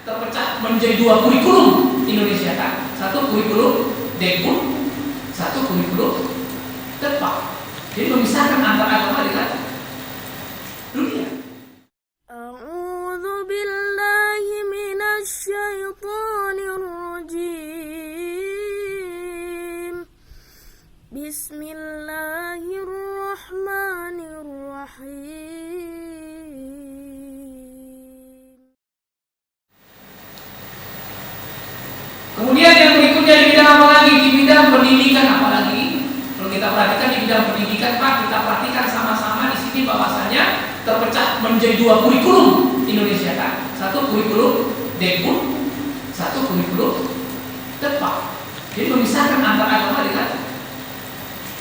terpecah menjadi dua kurikulum Indonesia kan. Satu kurikulum Dekun, satu kurikulum Depak. Jadi memisahkan antara agama dengan dunia. A'udzu billahi minasy syaithanir rajim. Bismillahirrahmanirrahim. Kemudian yang berikutnya di bidang apa lagi? Di bidang pendidikan apa lagi? Kalau kita perhatikan di bidang pendidikan, Pak, kita perhatikan sama-sama di sini bahwasanya terpecah menjadi dua kurikulum Indonesia kan. Satu kurikulum Dekun, satu kurikulum Depak. Jadi memisahkan antara agama dengan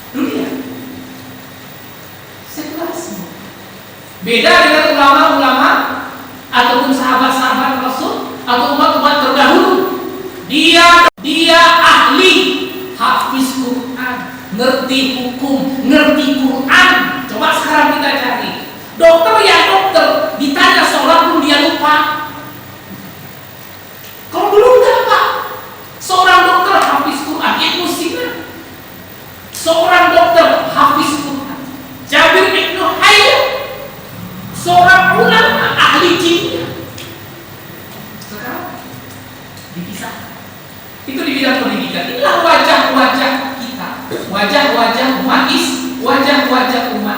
dunia. Sekularisme. Beda dengan ulama-ulama ataupun sahabat-sahabat Rasul atau umat-umat terdahulu. Dia ahli, hafiz Quran, ngerti hukum, ngerti Quran. Coba sekarang kita cari dokter ya dokter, ditanya sholat pun dia lupa. Kalau dulu enggak, Pak. Seorang dokter hafiz Quran, Ibnu Sina. Seorang dokter hafiz Quran, Jabir bin Hayyan. Seorang ulama ahli kimia. Sekarang dipisah. Itu di bidang pendidikan. Inilah wajah-wajah kita, wajah-wajah umat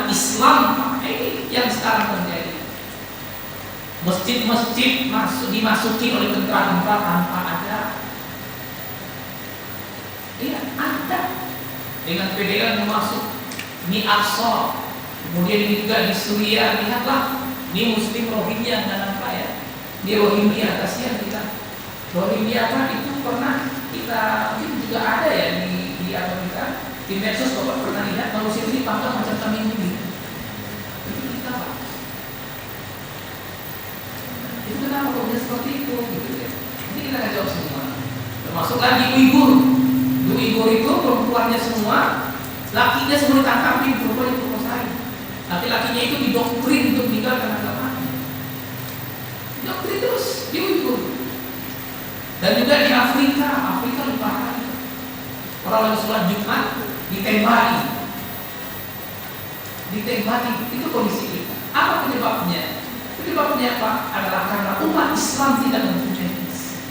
Islam. Ini yang sekarang terjadi. Masjid-masjid dimasuki oleh tentara-tentara tanpa ada. Iya, ada. Dengan PDL masuk. Ini Aqsa. Kemudian ini juga di Suriah. Lihatlah, ini Muslim Rohingya dan apa ya? Di Rohingya, kasihan kita. Rohingya kan itu pernah kita mungkin juga ada ya di Amerika, di medsos Bapak pernah lihat manusia ini dipanggang macam kambing ini. Itu kita, Pak. Itu kenapa kok bisa seperti itu gitu ya? Ini kita akan jawab semua. Termasuk lagi Uighur. Di Uighur itu perempuannya semua, lakinya semua ditangkapin, perempuan diperkosain. Laki-lakinya itu didoktrin untuk meninggalkan agamanya. Doktrin terus di Uighur. Dan juga di Afrika lupakan. Orang lagi sholat Jumat ditembaki. Itu kondisi kita. Apa penyebabnya? Penyebabnya apa? Adalah karena umat Islam tidak mempunyai visi.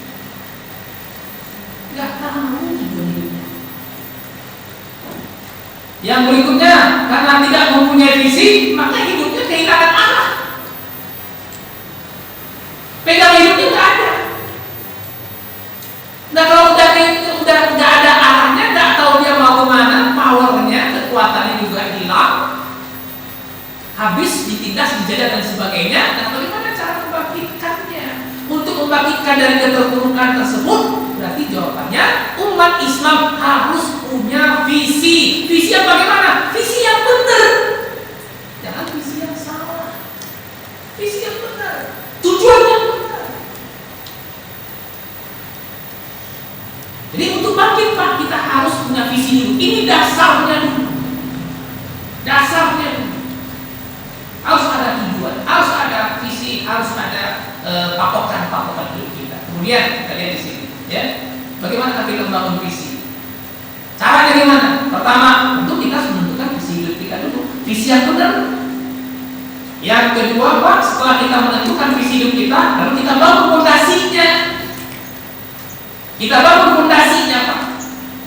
Tidak tahu hidupnya. Yang berikutnya, karena tidak mempunyai visi, maka hidupnya kehilangan arah. Pegang hidupnya nggak ada. Nah kalau udah nggak ada arahnya, nggak tahu dia mau kemana, powernya, kekuatannya juga hilang, habis ditindas, dijajah dan sebagainya. Dan bagaimana cara membangkitkannya? Untuk membangkitkan dari keterpurukan tersebut, berarti jawabannya umat Islam harus punya visi. Visi yang bagaimana? Visi yang benar, jangan visi yang salah. Visi yang benar, tujuan yang benar. Jadi untuk bangkit, Pak, kita harus punya visi dulu. Ini dasarnya dulu. Harus ada tujuan, harus ada visi, harus ada patokan hidup kita. Kemudian kita lihat di sini, ya. Bagaimana kita membangun visi? Caranya gimana? Pertama, untuk kita harus menentukan visi hidup kita dulu. Visi yang benar. Yang kedua, Pak, setelah kita menentukan visi hidup kita, lalu kita bangun fondasinya. Kita bangun fondasinya, Pak.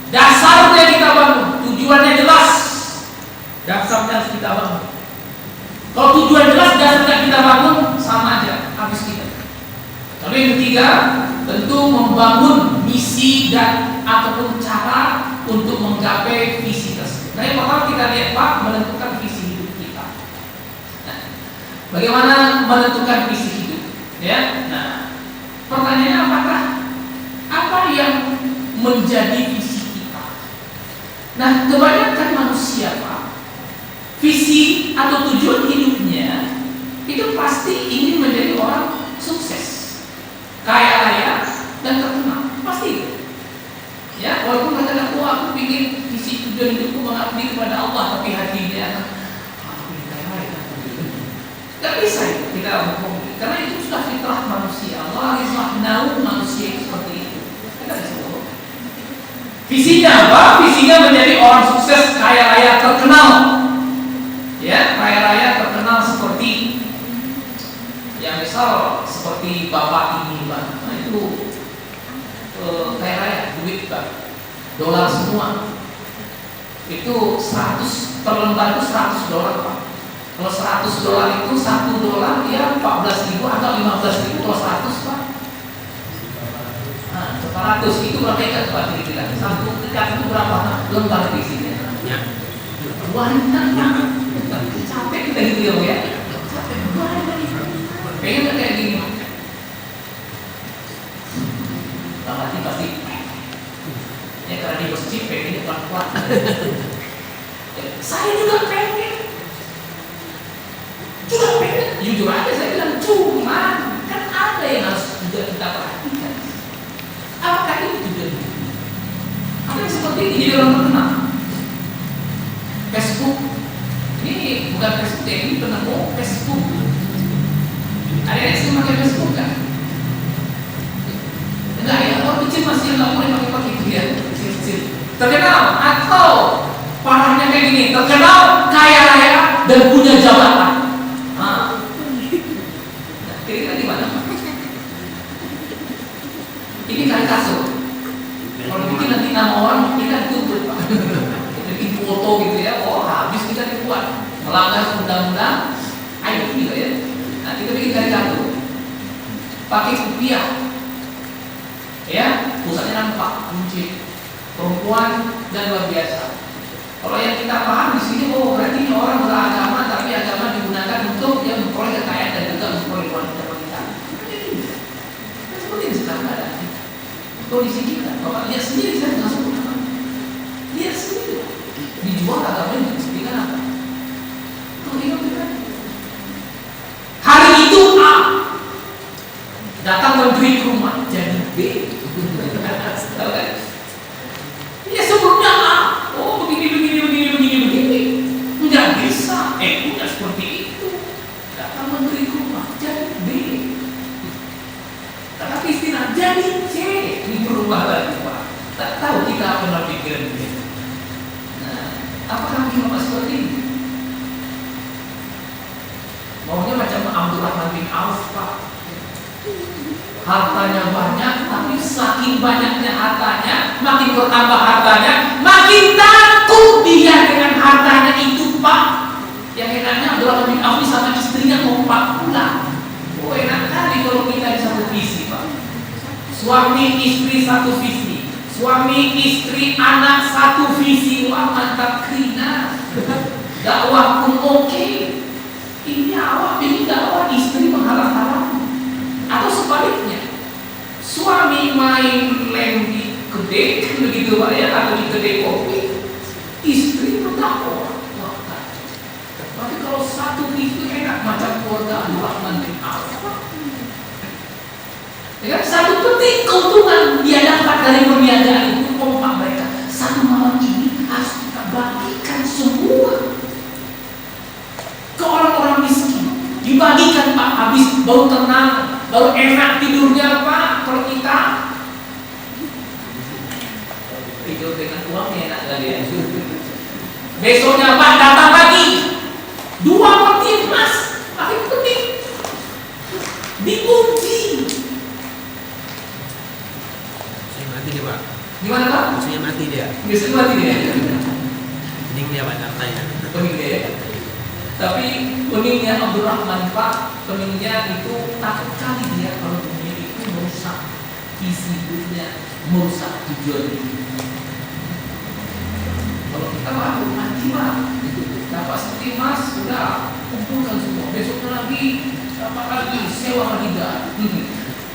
Dasarnya kita bangun, tujuannya jelas. Dasarnya harus kita bangun. Kalau tujuan jelas, dasarnya kita bangun, sama aja, habis kita. Lalu yang ketiga, tentu membangun misi dan ataupun cara untuk menggapai visi tersebut. Nah, yang pertama kita lihat, Pak, menentukan visi hidup kita. Nah, bagaimana menentukan visi hidup? Ya, nah, pertanyaannya apa yang menjadi visi kita? Nah, kebanyakan manusia, Pak, visi atau tujuan hidupnya itu pasti ingin menjadi orang sukses, kaya raya dan terkenal, pasti itu. Ya, walaupun katakan, aku ingin visi tujuan hidupku mengabdi kepada Allah, tapi hatinya aku ingin kaya raya. Gak bisa kita hukum, karena itu sudah fitrah manusia. Allah rizahnahu Visinya apa? Visinya menjadi orang sukses, kaya raya, terkenal. Ya, kaya raya, terkenal seperti yang misal seperti bapak ini, Pak. Nah itu kaya raya, duit, Pak. Dolar semua. Itu 100 per lembar itu $100, Pak. Kalau $100 itu $1 ya 14.000 atau 15.000. Kalau 100, Pak. Nah, 400 itu berapa ikat, Pak? Kira-kira satu ikat itu berapa lembar isinya? Ya. Banyak. Capek kita gitu ya. Capek banyak. Pengen kayak gini. Bang Hati pasti. Ya karena di masjid pengennya kuat-kuat. Saya juga pengen. Jujur aja saya bilang cuman kan ada yang harus juga kita perhatikan. Apakah ini tujuannya? Apa yang seperti ini jadi orang terkenal? Facebook ini bukan Facebook ya, ini penemu Facebook. Ada yang sih pakai Facebook kan? Enggak ya, orang kecil masih nggak boleh pakai itu ya, kecil-kecil. Terkenal atau parahnya kayak gini, terkenal, kaya raya dan punya jabatan. Nah, kira-kira di mana? Ini kali kasur. Kalau bikin nanti nama orang kita ditutup, Pak. Kita bikin foto gitu ya, oh habis kita dibuat melanggar undang-undang IT gitu ya. Nah kita bikin kali kasur, pakai rupiah, ya pusatnya nampak, kunci, perempuan dan luar biasa. Kalau yang kita paham di sini, oh berarti ini orang beragama, tapi agama digunakan untuk yang memperoleh kekayaan dan juga memperoleh wanita-wanita. Kan seperti ini sekarang ada. Kondisi kita, Bapak lihat sendiri, saya nggak sebut nama. Lihat sendiri, dijual agamanya dengan apa? Tuh hari itu A datang menteri ke rumah, jadi B. Tahu kan? Ya sebelumnya A, oh begini, nggak bisa, nggak seperti itu. Datang menteri ke rumah, jadi B. Tapi istilah jadi C. Berubah lagi, Pak. Tak tahu kita apa yang pikiran kita. Nah, apakah mungkin Bapak seperti ini? Maunya macam Abdurrahman bin Auf, Pak. Hartanya banyak, tapi saking banyaknya hartanya, makin bertambah hartanya, makin takut dia dengan hartanya itu, Pak. Yang enaknya Abdurrahman bin Auf sama istrinya kompak pula. Oh, enak kali kalau kita di satu visi, Pak. Suami istri satu visi, suami istri anak satu visi. Wah mantap krina. Dakwah pun oke. Ini awak jadi dakwah, istri menghalang-halang. Atau sebaliknya, suami main lem di kedai begitu Pak ya, atau di kedai kopi, istri berdakwah. Wah kacau. Tapi kalau satu visi enak macam keluarga Abdurrahman bin Auf. Ya, satu penting keuntungan dia dapat dari perniagaan itu, kompak mereka. Satu malam ini harus kita bagikan semua ke orang-orang miskin. Dibagikan, Pak, habis baru tenang, baru enak tidurnya, Pak. Kalau kita tidur dengan uangnya enak kali ya. Besoknya Pak datang lagi 2 peti emas, pakai peti dikunci. Mati dia, Pak. Gimana, Pak? Maksudnya mati dia. Biasanya mati dia. Mending dia banyak hartanya. Pening dia. Tapi peningnya Abdurrahman, Pak, peningnya itu takut kali dia kalau dunia itu merusak visi hidupnya, merusak tujuan hidup. Kalau kita baru mati, Pak, dapat seperti emas, sudah kumpulkan semua. Besoknya lagi, apa lagi, sewa lagi dah.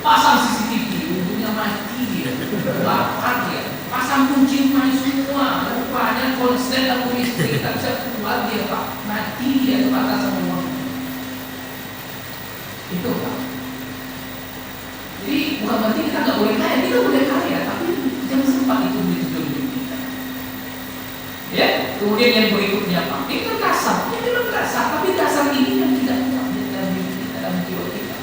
Pasang CCTV, ujungnya mati dia, lapar dia, pasang kunci main semua, rupanya konslet atau listrik tak bisa keluar dia, Pak, mati dia terbakar semua. Itu, Pak. Jadi bukan berarti kita nggak boleh kaya, kita boleh kaya, tapi jangan sempat itu tujuan kita. Ya, kemudian yang berikutnya, Pak, ini kan kasar, ini memang kasar, tapi kasar ini yang tidak kuat dalam jiwa kita.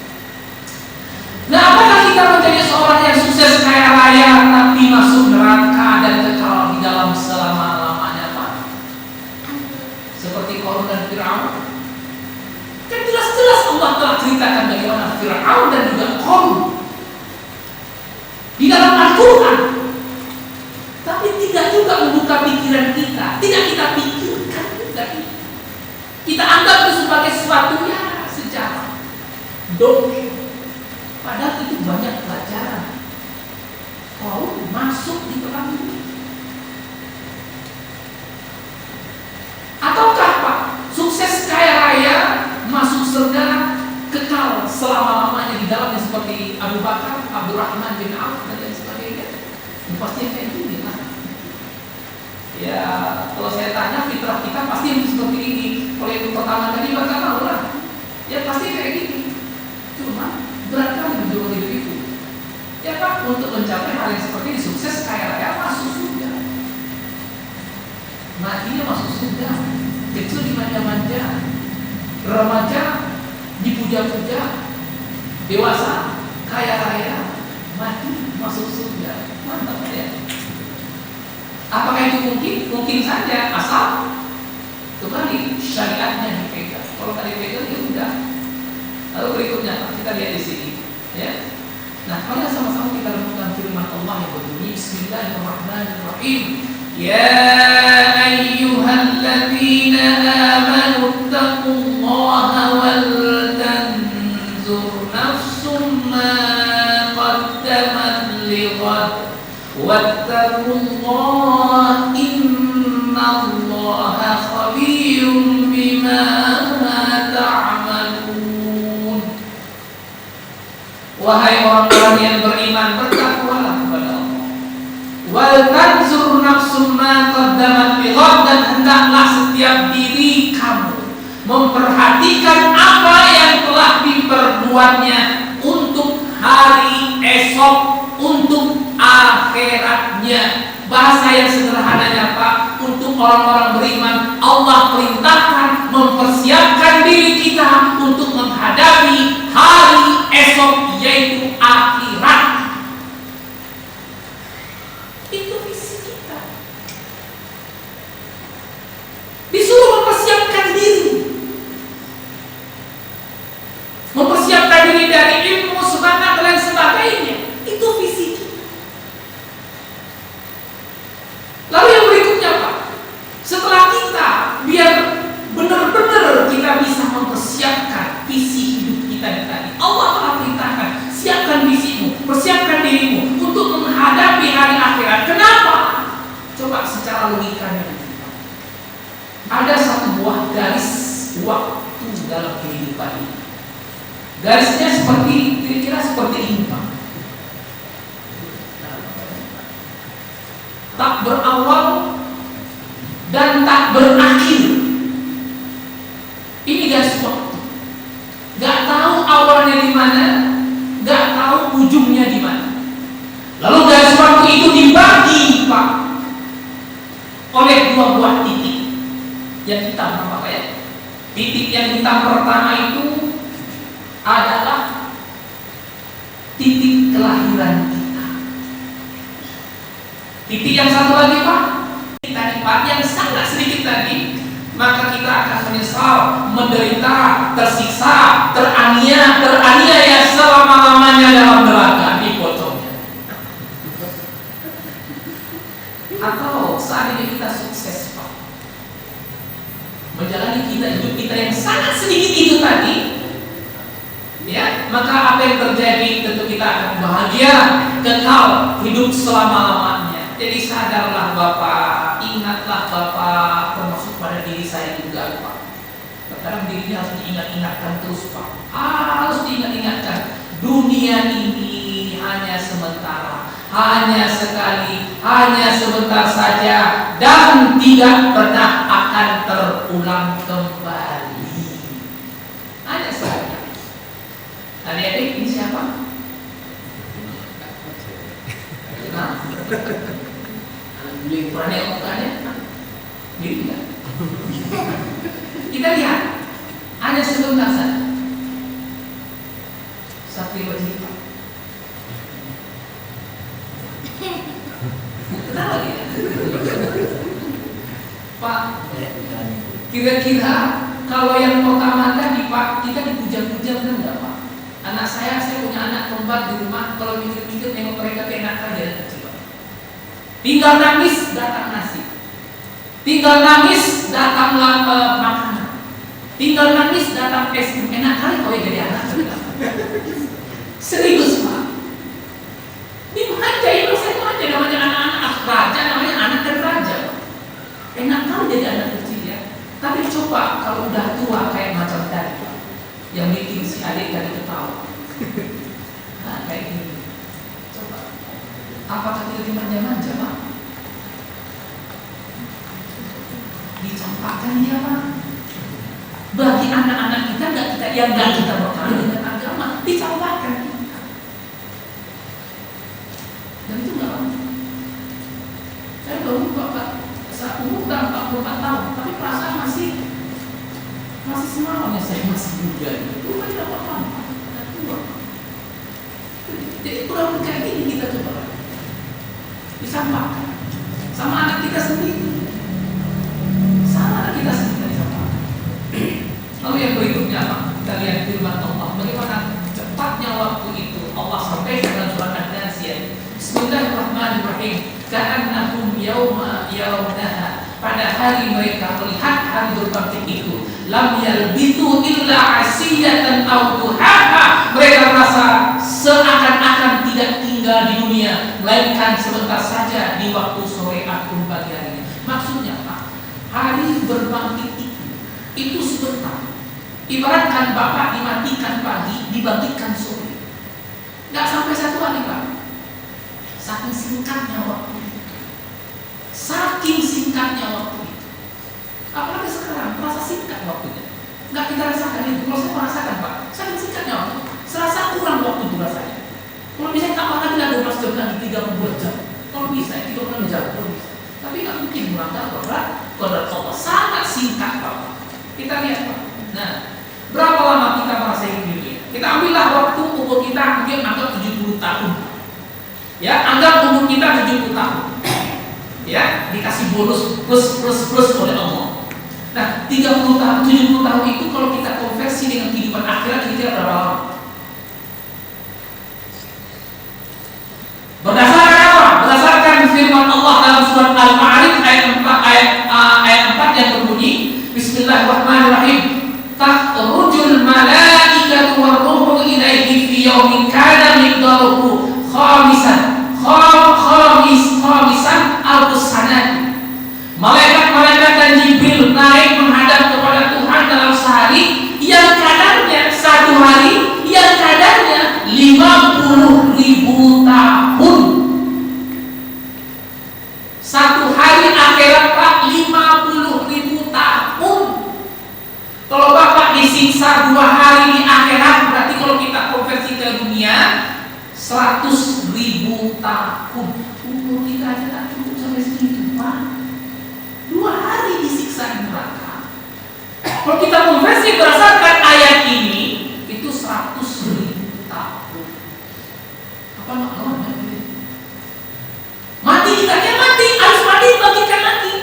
Nah, apakah kita menjadi seorang yang sukses kaya raya tapi masuk neraka dan kekal Tuhan. Tapi tidak juga membuka pikiran kita, tidak kita pikirkan juga. Kita anggap itu sebagai sesuatu ya sejarah, dongeng. Padahal itu banyak pelajaran. Kau masuk di perang ini. Ataukah Pak, sukses kaya raya, masuk surga, kekal selama-lamanya di dalamnya seperti Abu Bakar, Abdurrahman bin Auf dan lain sebagainya? Pasti kayak gini lah. Ya, kalau saya tanya fitrah kita pasti seperti ini. Kalau itu pertama kali bakal tahu lah. Ya pasti kayak gini. Cuma berat kali mencoba hidup itu. Ya Pak, untuk mencapai hal yang seperti ini, sukses kaya raya masuk surga. Matinya masuk surga. Kecil dimanja-manja, remaja dipuja-puja, dewasa kaya raya, mati masuk surga. Mantap ya. Apakah itu mungkin? Mungkin saja, asal kembali syariatnya dipegang. Kalau tadi dipegang ya udah. Lalu berikutnya kita lihat di sini, ya. Nah, mari sama-sama kita renungkan firman Allah yang berbunyi Bismillahirrahmanirrahim. Ya ayyuhalladzina amanu taqullaha wal tanzur nafsum ma qaddamat lighad wattaqullaha innallaha khabirum bima ta'malun. Wahai orang-orang yang beriman, bertakwalah kepada Allah. Wal tanzur nafsum ma qaddamat lighad, dan hendaklah setiap diri kamu memperhatikan apa yang telah diperbuatnya untuk hari esok, untuk akhiratnya. Bahasa yang sederhananya Pak, untuk orang-orang beriman, Allah perintahkan mempersiapkan diri kita untuk menghadapi hari esok, yaitu akhirat. Itu visi kita. Disuruh mempersiapkan diri, mempersiapkan diri dari ilmu, semangat dan sebagainya. Itu visi kita. Lalu yang berikutnya Pak, setelah kita biar benar-benar kita bisa mempersiapkan visi hidup kita tadi, Allah telah perintahkan, siapkan visimu, persiapkan dirimu untuk menghadapi hari akhirat. Kenapa? Coba secara logikanya, ada satu buah garis waktu dalam kehidupan ini. Garisnya seperti, kira-kira seperti ini Pak. Tak berawal dan tak berakhir. Ini garis waktu. Gak tahu awalnya di mana, gak tahu ujungnya di mana. Lalu garis waktu itu dibagi Pak oleh dua buah titik yang hitam, apa ya? Titik yang hitam pertama itu adalah titik kelahiran kita. Titik yang satu lagi Pak, tadi Pak, yang sangat sedikit tadi, maka kita akan menyesal, menderita, tersiksa, teraniaya selama-lamanya dalam neraka, dipotongnya. Atau seandainya kita sukses Pak, menjalani hidup kita yang sangat sedikit itu tadi, ya, maka apa yang terjadi? Tentu kita akan bahagia, kekal, hidup selama-lamanya. Jadi sadarlah Bapak, ingatlah Bapak, termasuk pada diri saya juga Pak. Terkadang dirinya harus diingat-ingatkan terus Pak. Harus diingat-ingatkan. Dunia ini hanya sementara, hanya sekali, hanya sebentar saja, dan tidak pernah akan terulang kembali. Hanya sekali. Adik-adik, ini siapa? Kenal? Beli perannya mukanya, gitu kan? Kita lihat, hanya sebentar saja. Satri wajib Pak. Kenal lagi ya? Pak, kira-kira kalau yang pertama tadi Pak, kita dipuja-puja benar nggak Pak? Anak saya punya anak kembar di rumah, kalau mikir-mikir nengok mereka enak aja kecil. Tinggal nangis datang nasi. Tinggal nangis datang makanan. Tinggal nangis datang es krim. Enak kali kau jadi anak. Serius Pak. Dimanja itu saya manja namanya anak-anak raja, namanya anak dan raja. Enak kali jadi anak kecil ya. Tapi coba kalau udah tua kayak macam tadi Pak, yang bikin si adik tadi ketawa. Nah kayak gini. Coba. Apakah kita dimanja-manja Pak? Dicampakkan dia Pak. Bagi anak-anak kita yang nggak kita berkali dengan agama, dicampakkan. Dan itu nggak lama. Saya baru Pak, saat umur udah 44 tahun, tapi perasaan masih semangatnya saya masih muda. Itu kan tidak apa-apa. Jadi kurang kayak gini kita coba disampaikan sama anak kita sendiri. Lalu yang berikutnya Pak, kita lihat firman Allah. Bagaimana cepatnya waktu itu Allah sampaikan dalam surat An-Nasiyah. Bismillahirrahmanirrahim. Ka'annahum yawmaha. Pada hari mereka melihat hari berbangkit itu, lam yalbitu illa asiyatan aw duhaha. Mereka merasa seakan-akan tidak tinggal di dunia, melainkan sebentar saja di waktu sore ataupun pagi harinya. Maksudnya Pak, hari berbangkit itu sebentar. Ibaratkan Bapak dimatikan pagi, dibangkitkan sore. Nggak sampai 1 hari Pak. Saking singkatnya waktu itu. Saking singkatnya waktu itu. Apalagi sekarang, terasa singkat waktunya. Nggak kita rasakan itu. Kalau saya merasakan Pak, saking singkatnya waktu. Serasa kurang waktu itu rasanya. Kalau bisa tambah lagi 12 jam lagi, 32 jam. Kalau bisa, 36 jam. Kalau bisa. Tapi nggak mungkin melanggar kodrat Allah. Sangat singkat Pak. Kita lihat Pak. Nah, berapa lama kita merasa hidup di dunia? Kita ambillah waktu umur kita mungkin anggap 70 tahun. Ya, anggap umur kita 70 tahun. Ya, dikasih bonus plus oleh Allah. Nah, 30 tahun, 70 tahun itu kalau kita konversi dengan kehidupan akhirat kira-kira berapa lama? Berdasarkan apa? Berdasarkan firman Allah dalam surat Al-Ma'arij ayat 4 yang berbunyi Bismillahirrahmanirrahim. Takhrujul malaikatu warruhu ilaihi fi yaumin kana miqdaruhu khamisan al-sanati. Malaikat-malaikat dan Jibril naik menghadap kepada Tuhan dalam sehari yang kadarnya 1 hari, yang kadarnya 50.000 tahun. 1 hari akhirat Pak 50.000 tahun. Kalau Bapak disiksa 2 hari di akhirat, berarti kalau kita konversi ke dunia 100.000 tahun. Umur kita aja tak cukup sampai segitu Pak. 2 hari disiksa di neraka. Kalau kita konversi berdasarkan ayat ini, itu 100.000 tahun. Apa maknanya? Mati kita mati, harus mati dibagikan lagi.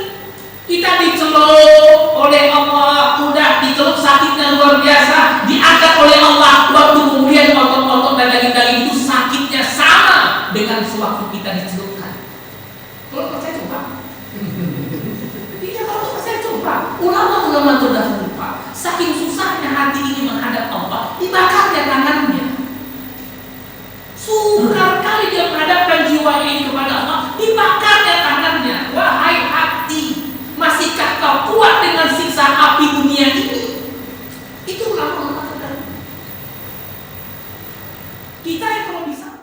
Kita dicelup oleh Allah, udah dicelup sakitnya luar biasa, diangkat oleh Allah, waktu kemudian otot-otot dan daging-daging itu sakitnya sama dengan sewaktu kita dicelupkan. Kalau percaya coba. Tidak, kalau percaya coba. Ulama-ulama terdahulu Pak, saking susahnya hati ini menghadap Allah, dibakarnya tangannya. Sukar kali dia menghadapkan jiwa ini kepada Allah, dibakarnya tangannya. Wahai hati, masihkah kau kuat dengan siksa api dunia ini? Itu ulama-ulama terdahulu. Kita yang kalau bisa